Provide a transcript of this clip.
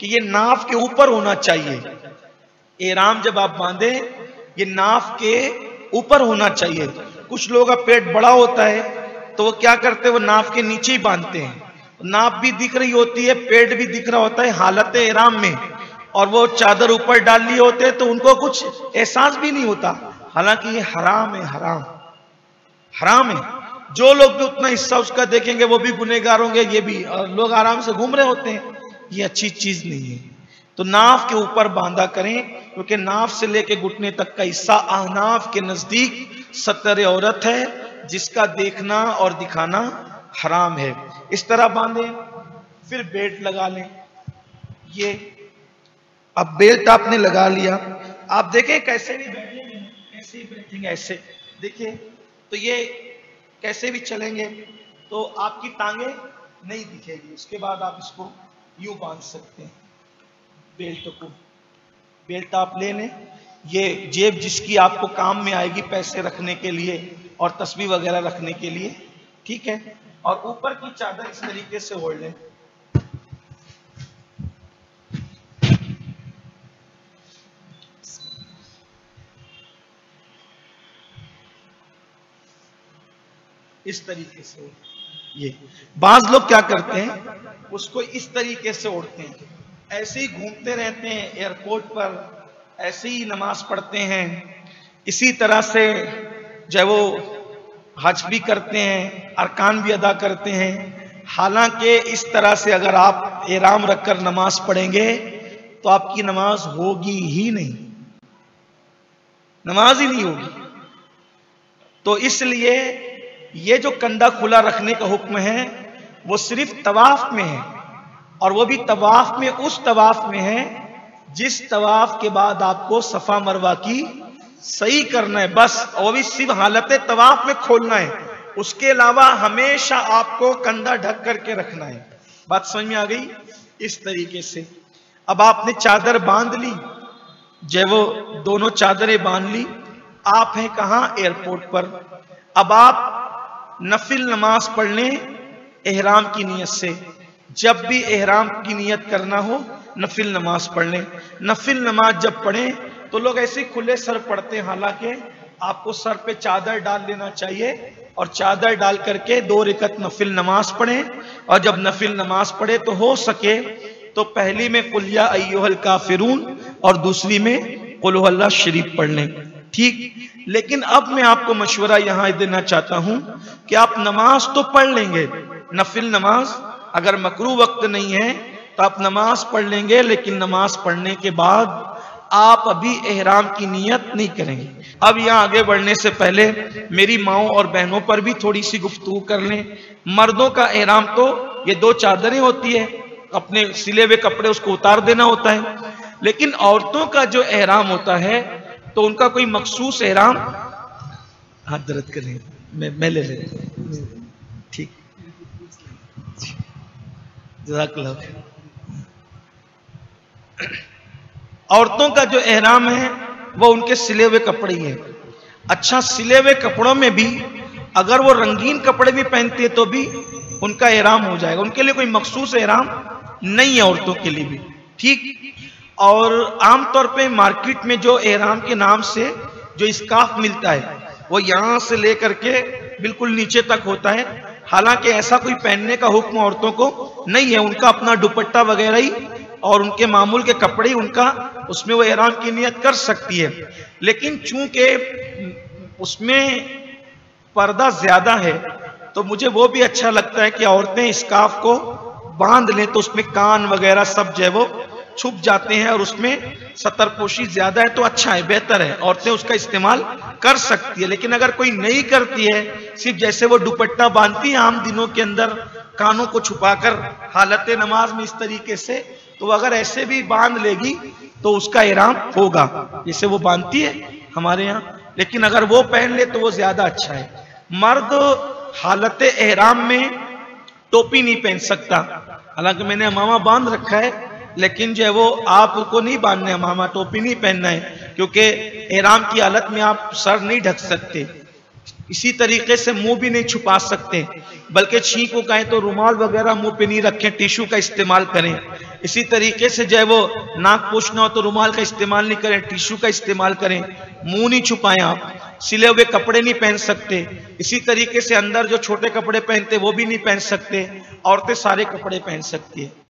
کہ یہ ناف کے اوپر ہونا چاہیے. احرام جب آپ باندھیں یہ ناف کے اوپر ہونا چاہیے. کچھ لوگوں کا پیٹ بڑا ہوتا ہے تو وہ کیا کرتے ہیں, وہ ناف کے نیچے ہی باندھتے ہیں. ناف بھی دکھ رہی ہوتی ہے, پیٹ بھی دکھ رہا ہوتا ہے حالت احرام میں, اور وہ چادر اوپر ڈال لیے ہوتے ہیں تو ان کو کچھ احساس بھی نہیں ہوتا. حالانکہ یہ حرام ہے, حرام ہے. جو لوگ بھی اتنا حصہ اس کا دیکھیں گے وہ بھی گنہگار ہوں گے, یہ بھی, اور لوگ آرام سے گھوم رہے ہوتے ہیں. یہ اچھی چیز نہیں ہے. تو ناف کے اوپر باندھا کریں, کیونکہ ناف سے لے کے گھٹنے تک کا حصہ احناف کے نزدیک ستر عورت ہے, جس کا دیکھنا اور دکھانا حرام ہے. اس طرح باندھیں. پھر بیلٹ لگا لیں. یہ اب بیلٹ آپ نے لگا لیا, آپ دیکھیں کیسے بھی بیٹھیں گے, ایسے ہی بیٹھیں گے, ایسے دیکھیں تو یہ کیسے بھی چلیں گے تو آپ کی ٹانگیں نہیں دکھے گی. اس کے بعد آپ اس کو یوں باندھ سکتے ہیں بیلٹ کو. بیلٹ آپ لے لیں. یہ جیب جس کی آپ کو کام میں آئے گی پیسے رکھنے کے لیے اور تسبیح وغیرہ رکھنے کے لیے, ٹھیک ہے. اور اوپر کی چادر اس طریقے سے اوڑھ لیں. اس طریقے سے. یہ بعض لوگ کیا کرتے ہیں, اس کو اس طریقے سے اوڑھتے ہیں, ایسے ہی گھومتے رہتے ہیں ایئرپورٹ پر, ایسے ہی نماز پڑھتے ہیں, اسی طرح سے جو وہ حج بھی کرتے ہیں, ارکان بھی ادا کرتے ہیں. حالانکہ اس طرح سے اگر آپ احرام رکھ کر نماز پڑھیں گے تو آپ کی نماز ہوگی ہی نہیں, نماز ہی نہیں ہوگی. تو اس لیے یہ جو کندھا کھلا رکھنے کا حکم ہے وہ صرف طواف میں ہے, اور وہ بھی طواف میں اس طواف میں ہے جس طواف کے بعد آپ کو صفا مروہ کی صحیح کرنا ہے بس, اور وہ بھی صرف حالت طواف میں کھولنا ہے. اس کے علاوہ ہمیشہ آپ کو کندھا ڈھک کر کے رکھنا ہے. بات سمجھ میں آ گئی؟ اس طریقے سے اب آپ نے چادر باندھ لی, جب وہ دونوں چادریں باندھ لی, آپ ہیں کہاں, ایئرپورٹ پر. اب آپ نفل نماز پڑھ لیں احرام کی نیت سے. جب بھی احرام کی نیت کرنا ہو نفل نماز پڑھ لیں. نفل نماز جب پڑھیں تو لوگ ایسے کھلے سر پڑھتے ہیں, حالانکہ آپ کو سر پہ چادر ڈال لینا چاہیے اور چادر ڈال کر کے 2 رکعت نفل نماز پڑھیں. اور جب نفل نماز پڑھے تو ہو سکے تو پہلی میں قل یا ایھا الکافرون اور دوسری میں قل ھو اللہ شریف پڑھ لیں, ٹھیک. لیکن اب میں آپ کو مشورہ یہاں دینا چاہتا ہوں کہ آپ نماز تو پڑھ لیں گے, نفل نماز اگر مکروہ وقت نہیں ہے تو آپ نماز پڑھ لیں گے, لیکن نماز پڑھنے کے بعد آپ ابھی احرام کی نیت نہیں کریں گے. اب یہاں آگے بڑھنے سے پہلے میری ماؤں اور بہنوں پر بھی تھوڑی سی گفتگو کر لیں. مردوں کا احرام تو یہ 2 چادریں ہوتی ہے, اپنے سلے ہوئے کپڑے اس کو اتار دینا ہوتا ہے. لیکن عورتوں کا جو احرام ہوتا ہے تو ان کا کوئی مخصوص احرام, ہاتھ درد کریں, میں لے لیں, ٹھیک, جزاک اللہ خیر. عورتوں کا جو احرام ہے وہ ان کے سلے ہوئے کپڑے ہی ہیں. اچھا, سلے ہوئے کپڑوں میں بھی اگر وہ رنگین کپڑے بھی پہنتے تو بھی ان کا احرام ہو جائے گا, ان کے لیے کوئی مخصوص احرام نہیں ہے عورتوں کے لیے بھی, ٹھیک. اور عام طور پہ مارکیٹ میں جو احرام کے نام سے جو اسکارف ملتا ہے وہ یہاں سے لے کر کے بالکل نیچے تک ہوتا ہے. حالانکہ ایسا کوئی پہننے کا حکم عورتوں کو نہیں ہے, ان کا اپنا دوپٹہ وغیرہ ہی اور ان کے معمول کے کپڑے ہی ان کا, اس میں وہ احرام کی نیت کر سکتی ہے. لیکن چونکہ اس میں پردہ زیادہ ہے تو مجھے وہ بھی اچھا لگتا ہے کہ عورتیں اسکارف کو باندھ لیں تو اس میں کان وغیرہ سب جو ہے وہ چھپ جاتے ہیں, اور اس میں ستر پوشی زیادہ ہے تو اچھا ہے, بہتر ہے, عورتیں اس کا استعمال کر سکتی ہے. لیکن اگر کوئی نہیں کرتی ہے, صرف جیسے وہ دوپٹہ باندھتی ہیں عام دنوں کے اندر کانوں کو چھپا کر حالت نماز میں اس طریقے سے, تو اگر ایسے بھی باندھ لے گی تو اس کا احرام ہوگا جیسے وہ باندھتی ہے ہمارے یہاں. لیکن اگر وہ پہن لے تو وہ زیادہ اچھا ہے. مرد حالت احرام میں ٹوپی نہیں پہن سکتا, حالانکہ میں نے امامہ باندھ رکھا ہے, لیکن جو ہے وہ آپ کو نہیں باندھنا ہے امامہ, ٹوپی نہیں پہننا ہے, کیونکہ احرام کی حالت میں آپ سر نہیں ڈھک سکتے. اسی طریقے سے منہ بھی نہیں چھپا سکتے, بلکہ چھینک کو کہیں تو رومال وغیرہ منہ پہ نہیں رکھیں, ٹیشو کا استعمال کریں. اسی طریقے سے جو ہے وہ ناک پوچھنا ہو تو رومال کا استعمال نہیں کریں، ٹیشو کا استعمال کریں، منہ نہیں چھپائیں، آپ سلے ہوئے کپڑے نہیں پہن سکتے، اسی طریقے سے اندر جو چھوٹے کپڑے پہنتے وہ بھی نہیں پہن سکتے، عورتیں سارے کپڑے پہن سکتی ہیں۔